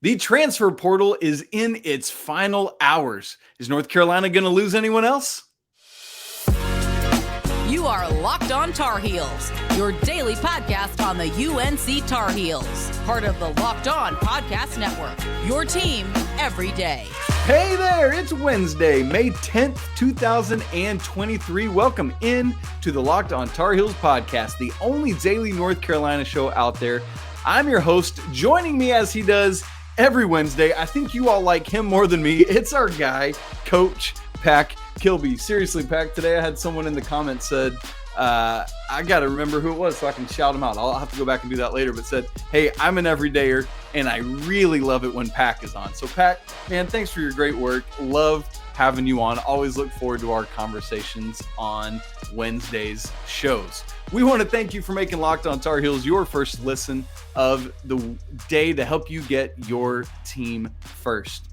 The transfer portal is in its final hours. Is North Carolina going to lose anyone else? You are Locked On Tar Heels, your daily podcast on the UNC Tar Heels. Part of the Locked On Podcast Network, your team every day. Hey there, it's Wednesday, May 10th, 2023. Welcome in to the Locked On Tar Heels podcast, the only daily North Carolina show out there. I'm your host. Joining me as he does every Wednesday, I think you all like him more than me. It's our guy, Coach Pack Kilby. Seriously, Pack, today I had someone in the comments said, I got to remember who it was so I can shout him out. I'll have to go back and do that later, but said, hey, I'm an everydayer, and I really love it when Pack is on. So, Pack, man, thanks for your great work. Love having you on. Always look forward to our conversations on Wednesday's shows. We want to thank you for making Locked On Tar Heels your first listen of the day to help you get your team first.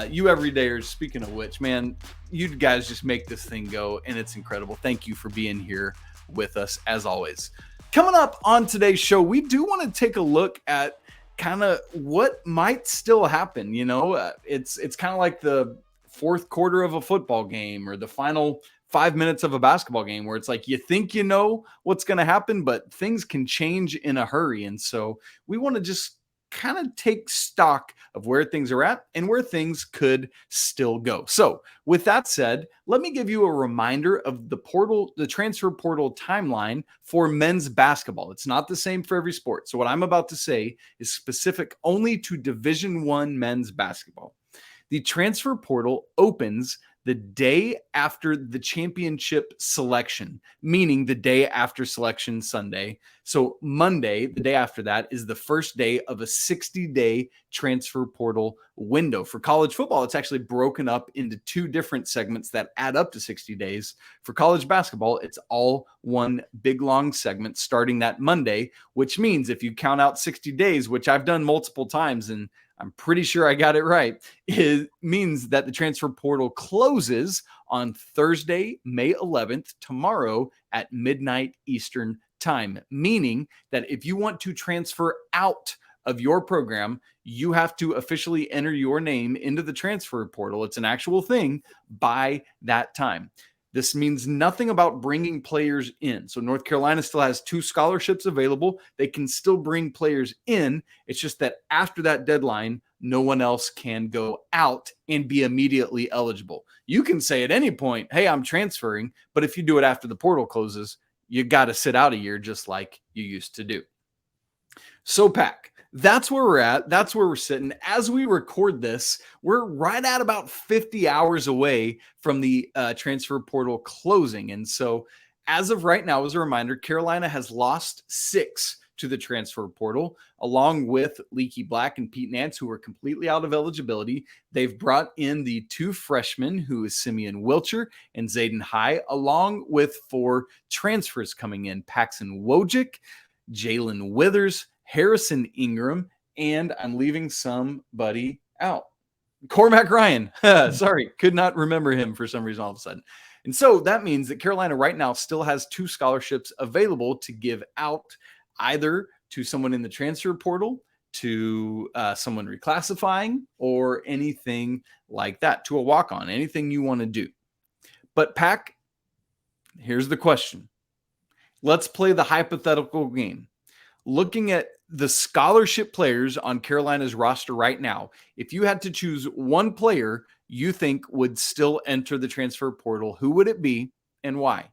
You everydayers, speaking of which, man, you guys just make this thing go, and it's incredible. Thank you for being here with us, as always. Coming up on today's show, we do want to take a look at kind of what might still happen. You know, it's kind of like the fourth quarter of a football game or the final 5 minutes of a basketball game where it's like you think you know what's going to happen, but things can change in a hurry. And so we want to just kind of take stock of where things are at and where things could still go. So with that said, let me give you a reminder of the transfer portal timeline for men's basketball. It's not the same for every sport. So what I'm about to say is specific only to Division I men's basketball. The transfer portal opens the day after the championship selection, meaning the day after Selection Sunday. So Monday, the day after that, is the first day of a 60-day transfer portal window. For college football, it's actually broken up into two different segments that add up to 60 days. For college basketball, it's all one big, long segment starting that Monday, which means if you count out 60 days, which I've done multiple times, and I'm pretty sure I got it right, it means that the transfer portal closes on Thursday, May 11th, tomorrow at midnight Eastern time, meaning that if you want to transfer out of your program, you have to officially enter your name into the transfer portal. It's an actual thing by that time. This means nothing about bringing players in. So North Carolina still has 2 scholarships available. They can still bring players in. It's just that after that deadline, no one else can go out and be immediately eligible. You can say at any point, hey, I'm transferring. But if you do it after the portal closes, you got to sit out a year just like you used to do. So, Pack, that's where we're at. That's where we're sitting. As we record this, we're right at about 50 hours away from the transfer portal closing. And so as of right now, as a reminder, Carolina has lost 6 to the transfer portal, along with Leaky Black and Pete Nance, who are completely out of eligibility. They've brought in the 2 freshmen, who is Simeon Wilcher and Zayden High, along with 4 transfers coming in: Paxson Wojcik, Jae'lyn Withers, Harrison Ingram, and I'm leaving somebody out. Cormac Ryan. Sorry, could not remember him for some reason all of a sudden. And so that means that Carolina right now still has 2 scholarships available to give out, either to someone in the transfer portal, to someone reclassifying, or anything like that, to a walk-on, anything you want to do. But Pack, here's the question. Let's play the hypothetical game. Looking at the scholarship players on Carolina's roster right now, if you had to choose one player you think would still enter the transfer portal, who would it be and why?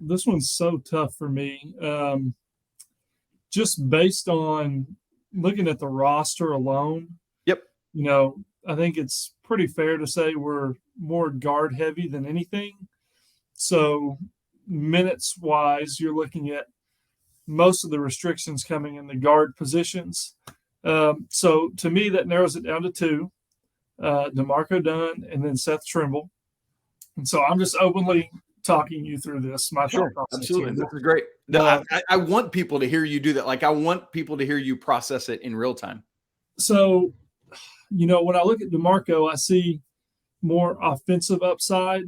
This one's so tough for me. Just based on looking at the roster alone. Yep. You know, I think it's pretty fair to say we're more guard heavy than anything. So minutes wise, you're looking at most of the restrictions coming in the guard positions. So to me, that narrows it down to 2, DeMarco Dunn and then Seth Trimble. And so I'm just openly talking you through this. Sure, absolutely. This is great. I want people to hear you do that. Like, I want people to hear you process it in real time. So, you know, when I look at DeMarco, I see more offensive upside.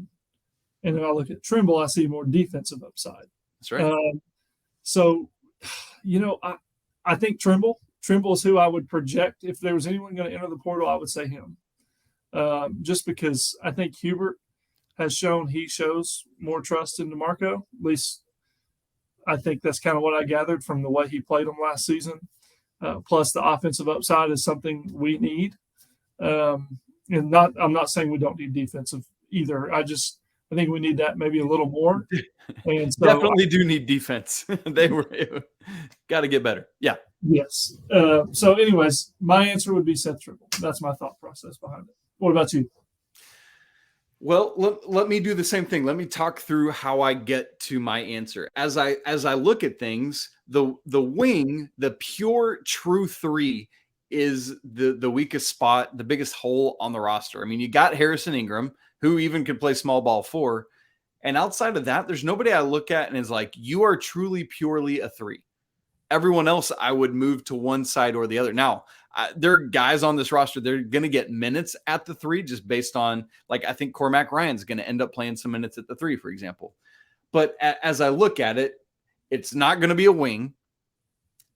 And if I look at Trimble, I see more defensive upside. That's right. So, you know, I think Trimble Trimble is who I would project. If there was anyone going to enter the portal, I would say him. Just because I think Hubert has shown he shows more trust in DeMarco. At least I think that's kind of what I gathered from the way he played him last season. Plus the offensive upside is something we need. I'm not saying we don't need defensive either. I think we need that maybe a little more. And so definitely do need defense. They were got to get better. Yeah. Yes. So anyways, my answer would be Seth Trimble. That's my thought process behind it. What about you? Well, let me do the same thing. Let me talk through how I get to my answer. As I look at things, the wing, the pure true three is the weakest spot, the biggest hole on the roster. I mean, you got Harrison Ingram, who even could play small ball 4. And outside of that, there's nobody I look at and is like, you are truly purely a 3. Everyone else, I would move to one side or the other. Now, there are guys on this roster, they're going to get minutes at the 3 just based on, like, I think Cormac Ryan's going to end up playing some minutes at the 3, for example. But as I look at it, it's not going to be a wing.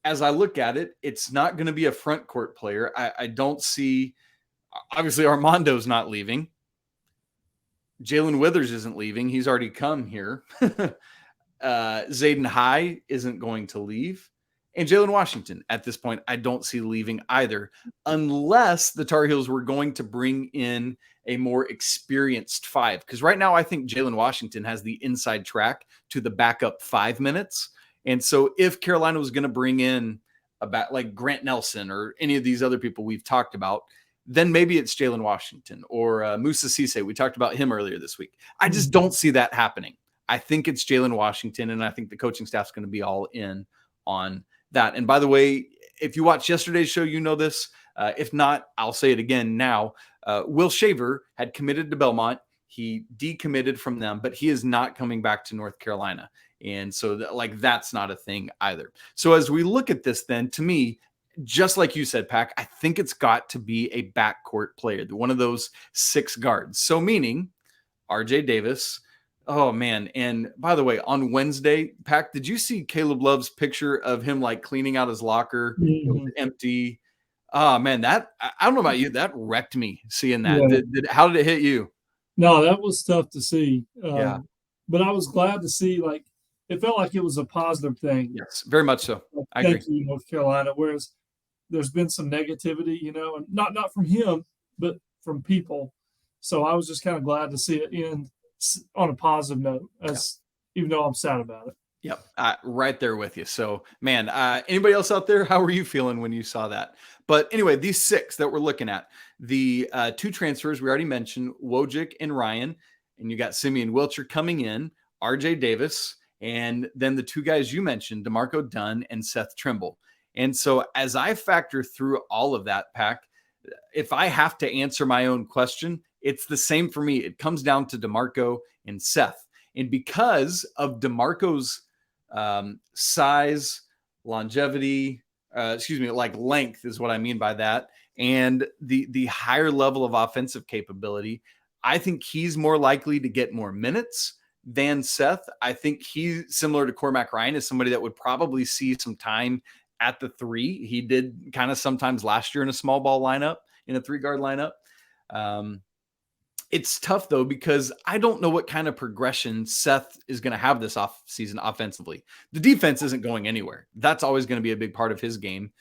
As I look at it, it's not going to be a front court player. I don't see, obviously, Armando's not leaving. Jae'lyn Withers isn't leaving. He's already come here. Zayden High isn't going to leave. And Jalen Washington, at this point, I don't see leaving either, unless the Tar Heels were going to bring in a more experienced 5. Because right now, I think Jalen Washington has the inside track to the backup 5 minutes. And so if Carolina was going to bring in about like Grant Nelson or any of these other people we've talked about, then maybe it's Jalen Washington or Musa Cisse. We talked about him earlier this week. I just don't see that happening. I think it's Jalen Washington, and I think the coaching staff's going to be all in on that. And by the way, if you watched yesterday's show, you know this. If not, I'll say it again now. Will Shaver had committed to Belmont. He decommitted from them, but he is not coming back to North Carolina. And so that's not a thing either. So as we look at this, then to me, just like you said, Pac, I think it's got to be a backcourt player, one of those 6 guards. So meaning RJ Davis. Oh, man. And by the way, on Wednesday, Pac, did you see Caleb Love's picture of him like cleaning out his locker? It was empty. Oh, man, I don't know about you. That wrecked me seeing that. Yeah. How did it hit you? No, that was tough to see. Yeah. But I was glad to see, it felt like it was a positive thing. Yes, very much so. I agree. Thank you, North Carolina. Whereas there's been some negativity, and not from him, but from people. So I was just kind of glad to see it end on a positive note, even though I'm sad about it. Yep, right there with you. So, man, anybody else out there, how were you feeling when you saw that? But anyway, these 6 that we're looking at, the 2 transfers we already mentioned, Wojcik and Ryan, and you got Simeon Wilcher coming in, RJ Davis, and then the 2 guys you mentioned, DeMarco Dunn and Seth Trimble. And so as I factor through all of that, Pac, if I have to answer my own question, it's the same for me. It comes down to DeMarco and Seth. And because of DeMarco's size, longevity, length is what I mean by that, and the higher level of offensive capability, I think he's more likely to get more minutes than Seth. I think he's similar to Cormac Ryan, is somebody that would probably see some time at the 3. He did kind of sometimes last year in a small ball lineup, in a 3-guard lineup. It's tough, though, because I don't know what kind of progression Seth is going to have this offseason offensively. The defense isn't going anywhere. That's always going to be a big part of his game.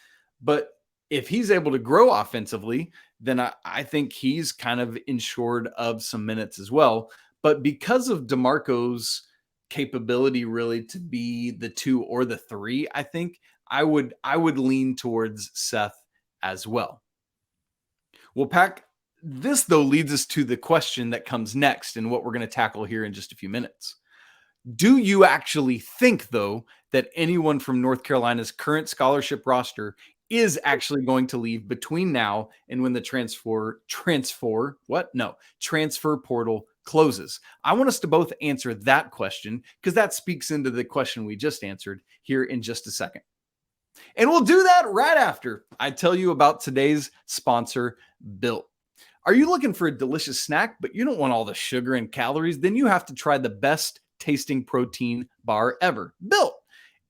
But if he's able to grow offensively, then I think he's kind of insured of some minutes as well. But because of DeMarco's capability really to be the 2 or the 3, I think I would lean towards Seth as well. Well, Pac, this, though, leads us to the question that comes next and what we're going to tackle here in just a few minutes. Do you actually think, though, that anyone from North Carolina's current scholarship roster is actually going to leave between now and when the transfer portal closes? I want us to both answer that question because that speaks into the question we just answered here in just a second. And we'll do that right after I tell you about today's sponsor, Built. Are you looking for a delicious snack, but you don't want all the sugar and calories? Then you have to try the best tasting protein bar ever, Built.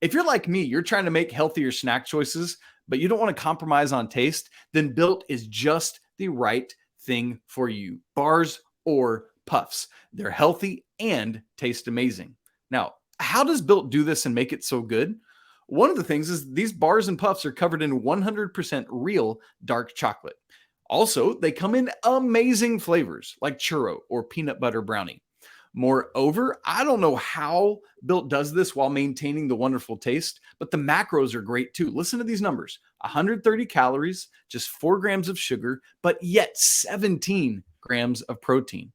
If you're like me, you're trying to make healthier snack choices, but you don't want to compromise on taste, then Built is just the right thing for you. Bars or puffs. They're healthy and taste amazing. Now, how does Built do this and make it so good? One of the things is these bars and puffs are covered in 100% real dark chocolate. Also, they come in amazing flavors like churro or peanut butter brownie. Moreover, I don't know how Built does this while maintaining the wonderful taste, but the macros are great too. Listen to these numbers: 130 calories, just 4 grams of sugar, but yet 17 grams of protein.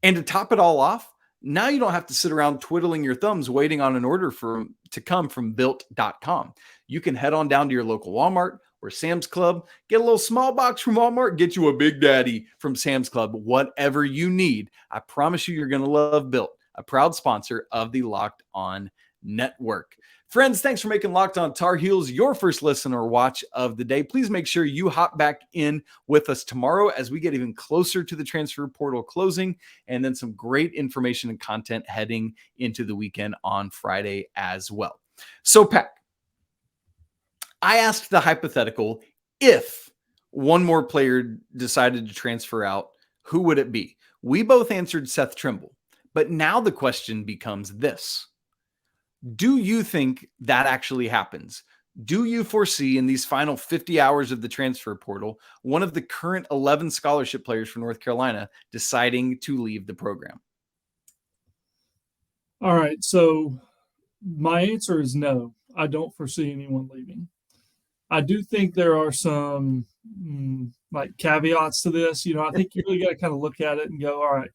And to top it all off, now you don't have to sit around twiddling your thumbs waiting on an order to come from Built.com. You can head on down to your local Walmart or Sam's Club, get a little small box from Walmart, get you a Big Daddy from Sam's Club, whatever you need. I promise you're going to love Built, a proud sponsor of the Locked On Network. Friends, thanks for making Locked On Tar Heels your first listen or watch of the day. Please make sure you hop back in with us tomorrow as we get even closer to the transfer portal closing, and then some great information and content heading into the weekend on Friday as well. So, Pat, I asked the hypothetical, if one more player decided to transfer out, who would it be? We both answered Seth Trimble, but now the question becomes this. Do you think that actually happens? Do you foresee in these final 50 hours of the transfer portal, one of the current 11 scholarship players from North Carolina deciding to leave the program? All right. So my answer is no. I don't foresee anyone leaving. I do think there are some like caveats to this. I think you really got to kind of look at it and go, all right,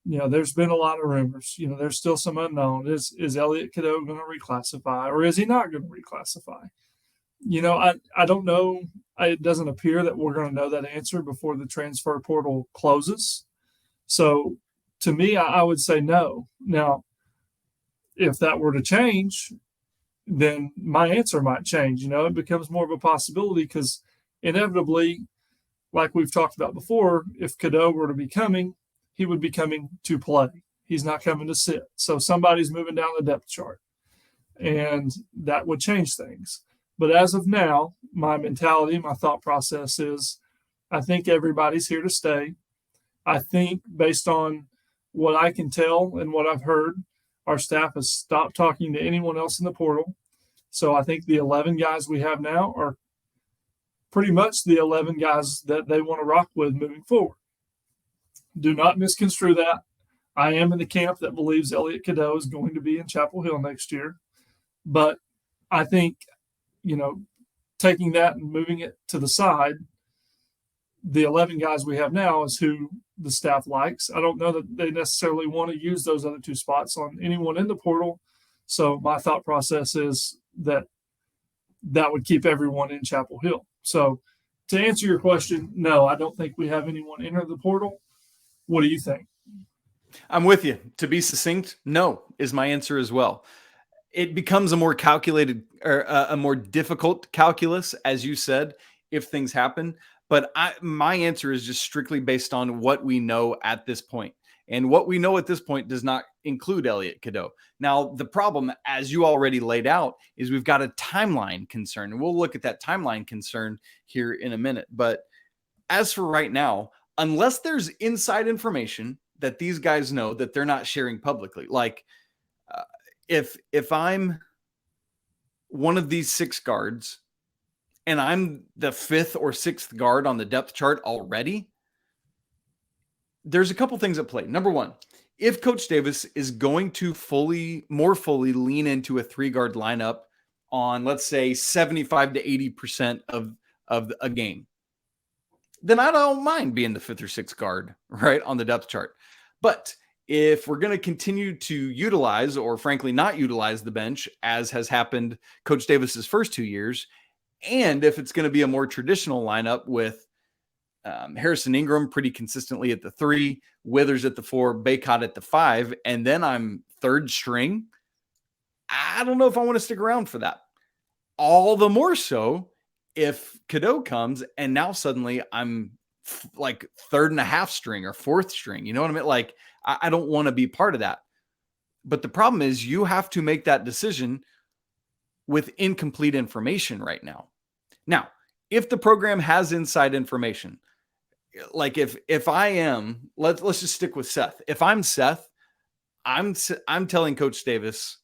there's been a lot of rumors. There's still some unknown. Is Elliot Cadeau going to reclassify, or is he not going to reclassify? I don't know. It doesn't appear that we're going to know that answer before the transfer portal closes. So to me, I would say no. Now, if that were to change, then my answer might change. It becomes more of a possibility because inevitably, like we've talked about before, if Cadeau were to be coming, he would be coming to play. He's not coming to sit. So somebody's moving down the depth chart, and that would change things. But as of now, my mentality, my thought process is I think everybody's here to stay. I think based on what I can tell and what I've heard, our staff has stopped talking to anyone else in the portal. So I think the 11 guys we have now are pretty much the 11 guys that they want to rock with moving forward. Do not misconstrue that. I am in the camp that believes Elliot Cadeau is going to be in Chapel Hill next year. But I think, taking that and moving it to the side, the 11 guys we have now is who the staff likes. I don't know that they necessarily want to use those other 2 spots on anyone in the portal. So my thought process is that would keep everyone in Chapel Hill. So to answer your question, no, I don't think we have anyone enter the portal. What do you think? I'm with you. To be succinct, no is my answer as well. It becomes a more calculated or a more difficult calculus, as you said, if things happen. But my answer is just strictly based on what we know at this point. And what we know at this point does not include Elliot Cadeau. Now, the problem, as you already laid out, is we've got a timeline concern. And we'll look at that timeline concern here in a minute. But as for right now, unless there's inside information that these guys know that they're not sharing publicly, like if I'm one of these 6 guards and I'm the 5th or 6th guard on the depth chart already, there's a couple things at play. Number one, if Coach Davis is going to more fully lean into a 3-guard lineup on, let's say, 75 to 80% of a game, then I don't mind being the 5th or 6th guard, right, on the depth chart. But if we're going to continue to utilize, or frankly not utilize, the bench, as has happened Coach Davis's first 2 years, and if it's going to be a more traditional lineup with Harrison Ingram pretty consistently at the 3, Withers at the 4, Bacot at the 5, and then I'm 3rd string, I don't know if I want to stick around for that. All the more so if Cadeau comes and now suddenly I'm like 3rd and a half string or 4th string. You know what I mean? Like, I don't want to be part of that. But the problem is you have to make that decision with incomplete information right now. Now, if the program has inside information, like if I am, let's just stick with Seth. If I'm Seth, I'm telling Coach Davis,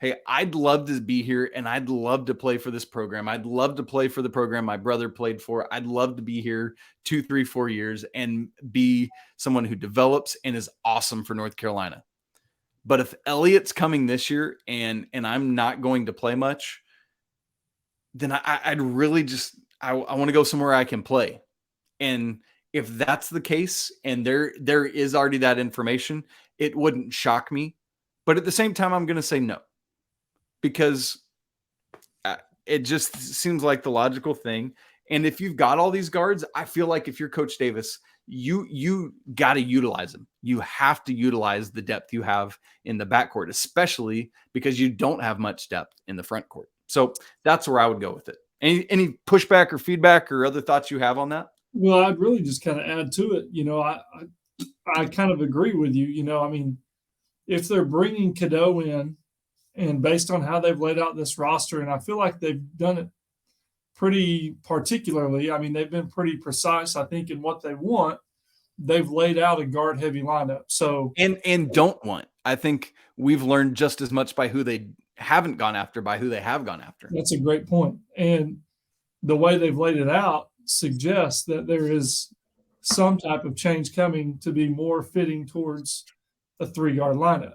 hey, I'd love to be here and I'd love to play for this program. I'd love to play for the program my brother played for. I'd love to be here 2, 3, 4 years and be someone who develops and is awesome for North Carolina. But if Elliot's coming this year and I'm not going to play much, then I'd really just I want to go somewhere I can play. And if that's the case and there is already that information, it wouldn't shock me. But at the same time, I'm going to say no, because it just seems like the logical thing. And if you've got all these guards, I feel like if you're Coach Davis, you got to utilize them. You have to utilize the depth you have in the backcourt, especially because you don't have much depth in the front court. So that's where I would go with it. Any pushback or feedback or other thoughts you have on that? Well, I'd really just kind of add to it. I kind of agree with you. I mean, if they're bringing Cadeau in, and based on how they've laid out this roster, and I feel like they've done it pretty particularly. I mean, they've been pretty precise, I think, in what they want. They've laid out a guard-heavy lineup. So and don't want. I think we've learned just as much by who they haven't gone after by who they have gone after. That's a great point. And the way they've laid it out suggests that there is some type of change coming to be more fitting towards a 3-guard lineup.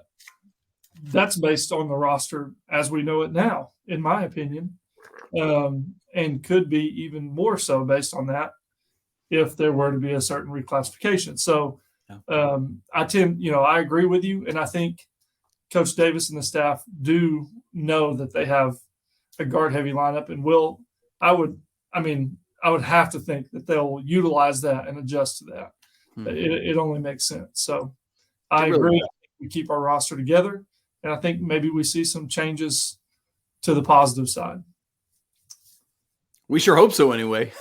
That's based on the roster as we know it now, in my opinion, and could be even more so based on that if there were to be a certain reclassification. So I agree with you, and I think Coach Davis and the staff do know that they have a guard-heavy lineup, and I would have to think that they'll utilize that and adjust to that. It only makes sense. So I agree. We keep our roster together, and I think maybe we see some changes to the positive side. We sure hope so anyway.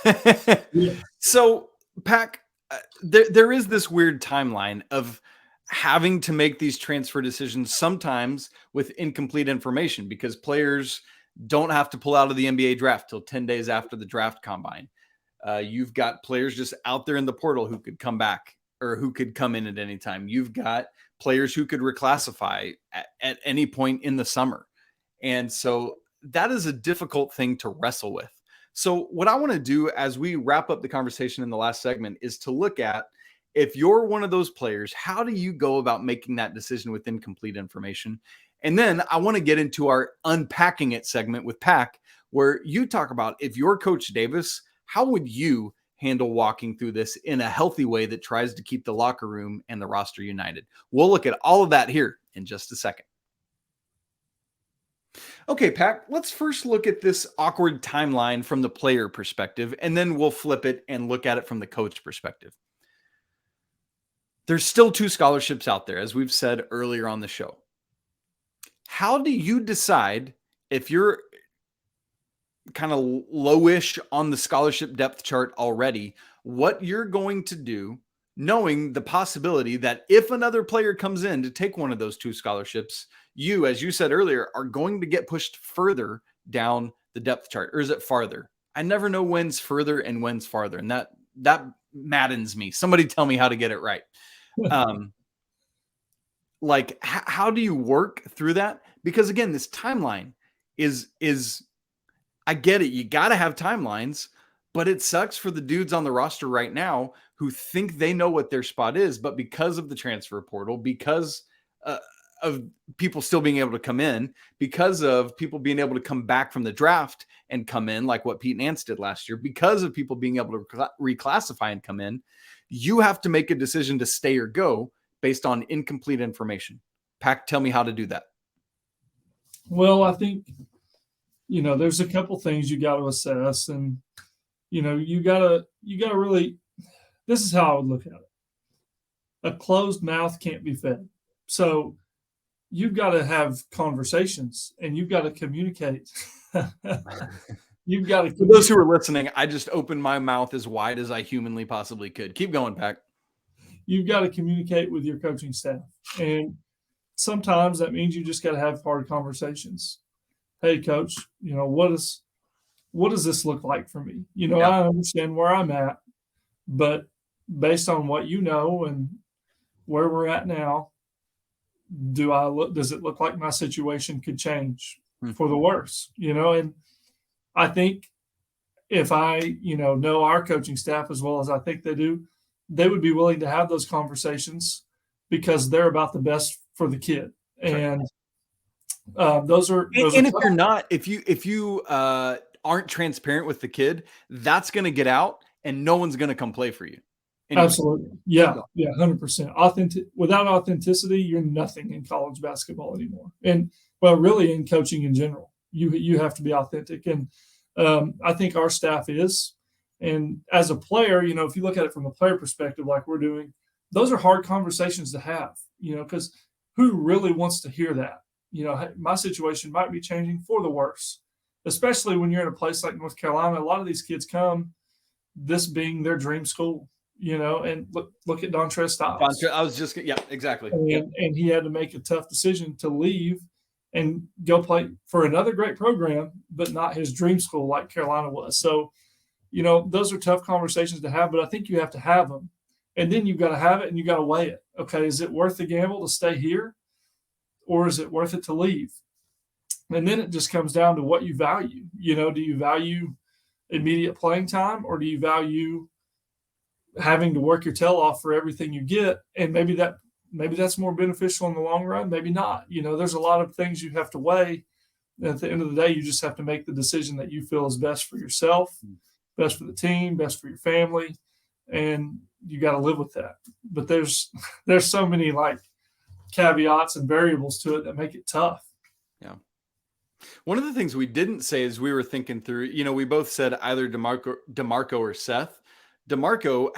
Yeah. So, Pac, there is this weird timeline of having to make these transfer decisions sometimes with incomplete information, because players don't have to pull out of the NBA draft till 10 days after the draft combine. You've got players just out there in the portal who could come back or who could come in at any time. You've got players who could reclassify at any point in the summer. And so that is a difficult thing to wrestle with. So what I want to do as we wrap up the conversation in the last segment is to look at, if you're one of those players, how do you go about making that decision with incomplete information? And then I want to get into our unpacking it segment with Pac, where you talk about, if you're Coach Davis, how would you handle walking through this in a healthy way that tries to keep the locker room and the roster united? We'll look at all of that here in just a second. Okay, Pac, let's first look at this awkward timeline from the player perspective, and then we'll flip it and look at it from the coach perspective. There's still 2 scholarships out there, as we've said earlier on the show. How do you decide, if you're kind of lowish on the scholarship depth chart already, what you're going to do, knowing the possibility that if another player comes in to take one of those 2 scholarships, you, as you said earlier, are going to get pushed further down the depth chart? Or is it farther? I never know when's further and when's farther, and that maddens me. Somebody tell me how to get it right. How do you work through that? Because again, this timeline is I get it. You got to have timelines, but it sucks for the dudes on the roster right now who think they know what their spot is, but because of the transfer portal, because of people still being able to come in, because of people being able to come back from the draft and come in, like what Pete Nance did last year, because of people being able to reclassify and come in, you have to make a decision to stay or go based on incomplete information. Pac, tell me how to do that. Well, I think, there's a couple things you got to assess, and, you got to really, this is how I would look at it. A closed mouth can't be fed. So you've got to have conversations and you've got to communicate. You've got to. For those who are listening, I just opened my mouth as wide as I humanly possibly could. Keep going, Pac. You've got to communicate with your coaching staff. And sometimes that means you just got to have hard conversations. Hey, coach, what what does this look like for me? I understand where I'm at, but based on what you know and where we're at now, does it look like my situation could change for the worse? And I think if I, know our coaching staff as well as I think they do, they would be willing to have those conversations because they're about the best for the kid. And those are if you aren't transparent with the kid, that's going to get out and no one's going to come play for you. Anyway. Absolutely. Yeah. 100%. Without authenticity, you're nothing in college basketball anymore. And really in coaching in general, you have to be authentic. And I think our staff is. And as a player, if you look at it from a player perspective, like we're doing, those are hard conversations to have, because who really wants to hear that? My situation might be changing for the worse, especially when you're in a place like North Carolina. A lot of these kids come, this being their dream school, and look at Dontrez Styles. I was just, exactly. And he had to make a tough decision to leave and go play for another great program, but not his dream school like Carolina was. So, those are tough conversations to have, but I think you have to have them. And then you've got to have it and you got to weigh it. Okay, is it worth the gamble to stay here or is it worth it to leave? And then it just comes down to what you value. Do you value immediate playing time or do you value having to work your tail off for everything you get? And maybe that's more beneficial in the long run, maybe not. There's a lot of things you have to weigh. At the end of the day, you just have to make the decision that you feel is best for yourself, best for the team, best for your family, and you got to live with that. But there's so many caveats and variables to it that make it tough. Yeah. One of the things we didn't say is we were thinking through, we both said either DeMarco or Seth. DeMarco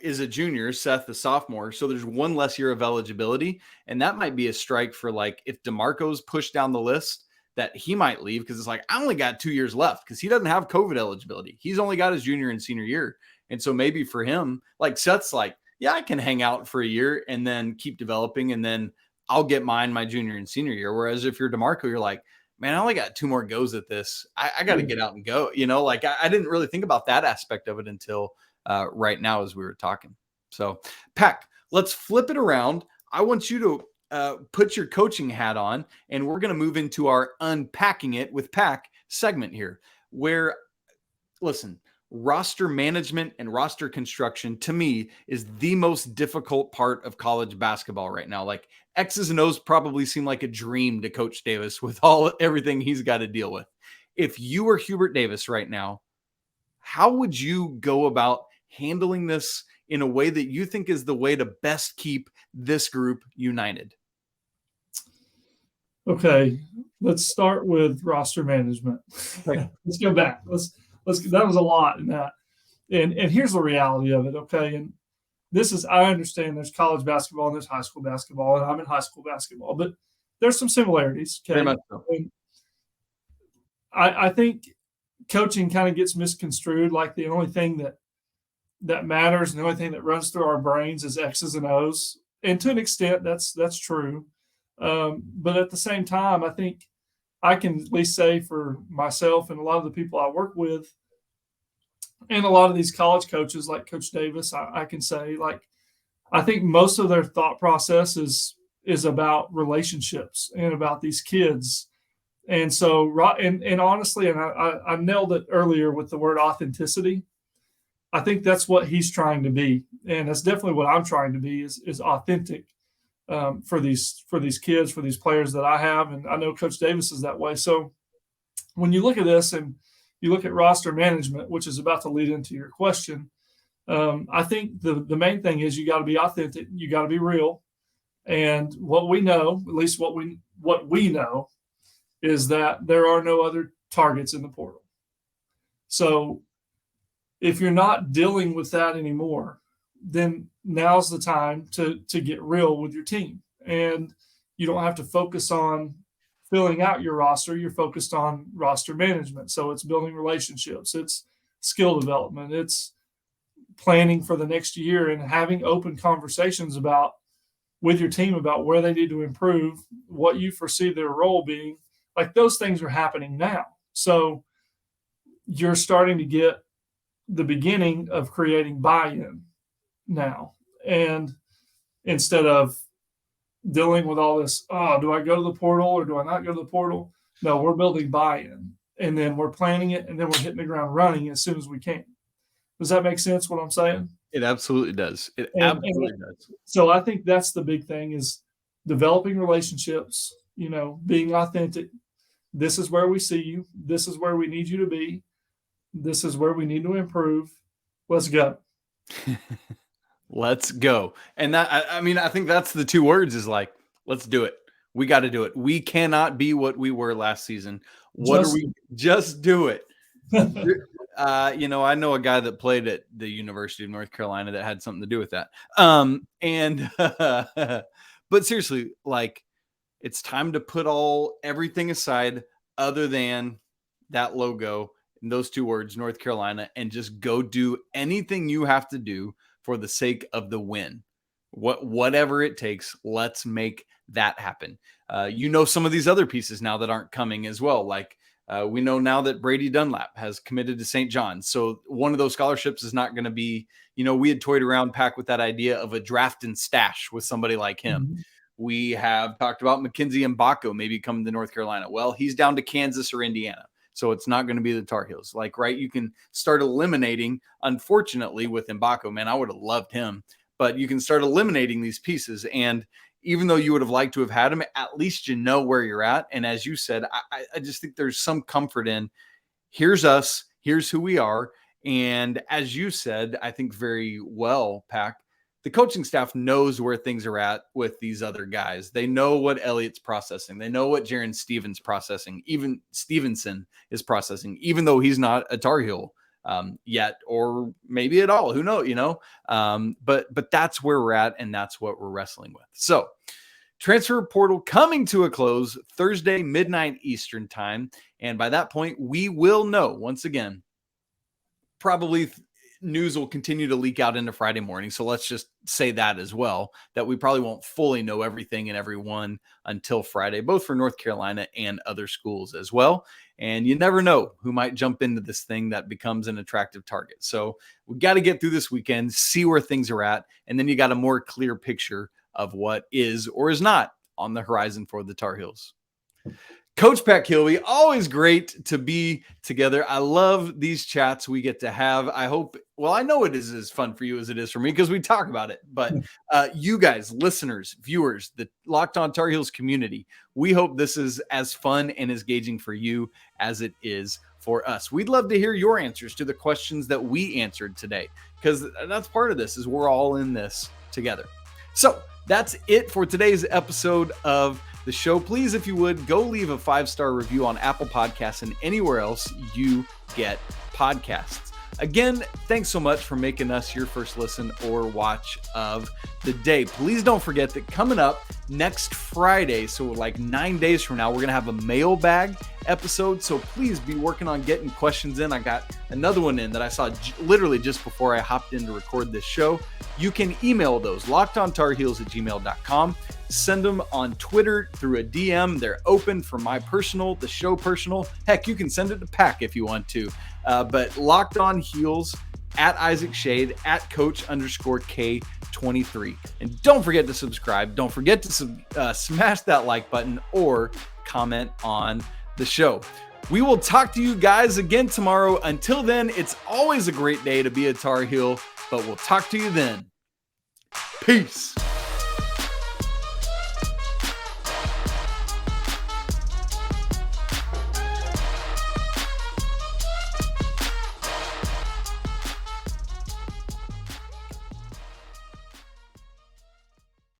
is a junior, Seth a sophomore, so there's one less year of eligibility, and that might be a strike for if DeMarco's pushed down the list, that he might leave because it's I only got 2 years left because he doesn't have COVID eligibility. He's only got his junior and senior year, and so maybe for him, Seth's I can hang out for a year and then keep developing, and then I'll get my junior and senior year. Whereas if you're DeMarco, you're man, I only got 2 more goes at this. I got to get out and go. I didn't really think about that aspect of it until right now as we were talking. So, Pac, let's flip it around. I want you to put your coaching hat on, and we're going to move into our Unpacking It with Pac segment here, where, listen, roster management and roster construction to me is the most difficult part of college basketball right now. X's and O's probably seem like a dream to Coach Davis with everything he's got to deal with. If you were Hubert Davis right now, how would you go about handling this in a way that you think is the way to best keep this group united? Okay, let's start with roster management. Right. Let's go back. Let's that was a lot in that. And here's the reality of it, okay? And this is, I understand there's college basketball and there's high school basketball, and I'm in high school basketball, but there's some similarities. Okay? Very much so. And I think coaching kind of gets misconstrued, the only thing that matters and the only thing that runs through our brains is X's and O's. And to an extent, that's true. But at the same time, I think I can at least say for myself and a lot of the people I work with and a lot of these college coaches like Coach Davis, I can say, I think most of their thought process is about relationships and about these kids. And so, and honestly, and I nailed it earlier with the word authenticity. I think that's what he's trying to be. And that's definitely what I'm trying to be is authentic. For these kids, for these players that I have, and I know Coach Davis is that way. So when you look at this and you look at roster management, which is about to lead into your question, I think the main thing is you got to be authentic, you got to be real, and what we know, at least what we know, is that there are no other targets in the portal. So if you're not dealing with that anymore, then now's the time to get real with your team. And you don't have to focus on filling out your roster. You're focused on roster management. So it's building relationships. It's skill development. It's planning for the next year and having open conversations with your team about where they need to improve, what you foresee their role being. Those things are happening now. So you're starting to get the beginning of creating buy-in now. And instead of dealing with all this, do I go to the portal or do I not go to the portal? No, we're building buy-in, and then we're planning it, and then we're hitting the ground running as soon as we can. Does that make sense what I'm saying? It absolutely does. It absolutely does. So I think that's the big thing, is developing relationships, being authentic. This is where we see you. This is where we need you to be. This is where we need to improve. Let's go. Let's go. And that, I think that's the two words, is like, let's do it. We got to do it. We cannot be what we were last season. Just do it. I know a guy that played at the University of North Carolina that had something to do with that. But seriously, like, it's time to put everything aside other than that logo and those two words, North Carolina, and just go do anything you have to do for the sake of the win. Whatever it takes, let's make that happen. Some of these other pieces now that aren't coming as well. Like, we know now that Brady Dunlap has committed to St. John's. So one of those scholarships is not going to be, we had toyed around, Pack, with that idea of a draft and stash with somebody like him. Mm-hmm. We have talked about Mackenzie Mbako maybe coming to North Carolina. Well, he's down to Kansas or Indiana, so it's not going to be the Tar Heels. Like, right, you can start eliminating, unfortunately, with Mbako. Man, I would have loved him. But you can start eliminating these pieces. And even though you would have liked to have had him, at least you know where you're at. And as you said, I just think there's some comfort in, here's us, here's who we are. And as you said, I think very well, Pack, the coaching staff knows where things are at with these other guys. They know what Elliot's processing. They know what Jarin Stevenson is processing, even though he's not a Tar Heel yet, or maybe at all, who knows, but that's where we're at, and that's what we're wrestling with. So transfer portal coming to a close Thursday, midnight Eastern time. And by that point, we will know, once again, probably news will continue to leak out into Friday morning. So let's just say that as well, that we probably won't fully know everything and everyone until Friday, both for North Carolina and other schools as well. And you never know who might jump into this thing that becomes an attractive target. So we got to get through this weekend, see where things are at, and then you got a more clear picture of what is or is not on the horizon for the Tar Heels. Coach Pat Kilby, always great to be together. I love these chats we get to have. I know it is as fun for you as it is for me, because we talk about it. But you guys, listeners, viewers, the Locked On Tar Heels community, we hope this is as fun and as engaging for you as it is for us. We'd love to hear your answers to the questions that we answered today, because that's part of this, is we're all in this together. So that's it for today's episode of the show. Please, if you would, go leave a 5-star review on Apple Podcasts and anywhere else you get podcasts. Again, thanks so much for making us your first listen or watch of the day. Please don't forget that coming up next Friday, so like 9 days from now, we're going to have a mailbag episode. So please be working on getting questions in. I got another one in that I saw literally just before I hopped in to record this show. You can email those, lockedontarheels@gmail.com. Send them on Twitter through a DM. They're open for my personal, the show personal. Heck, you can send it to Pack if you want to. But Locked On Heels @IsaacShade @coach_K23. And don't forget to subscribe. Don't forget to smash that like button or comment on the show. We will talk to you guys again tomorrow. Until then, it's always a great day to be a Tar Heel, but we'll talk to you then. Peace.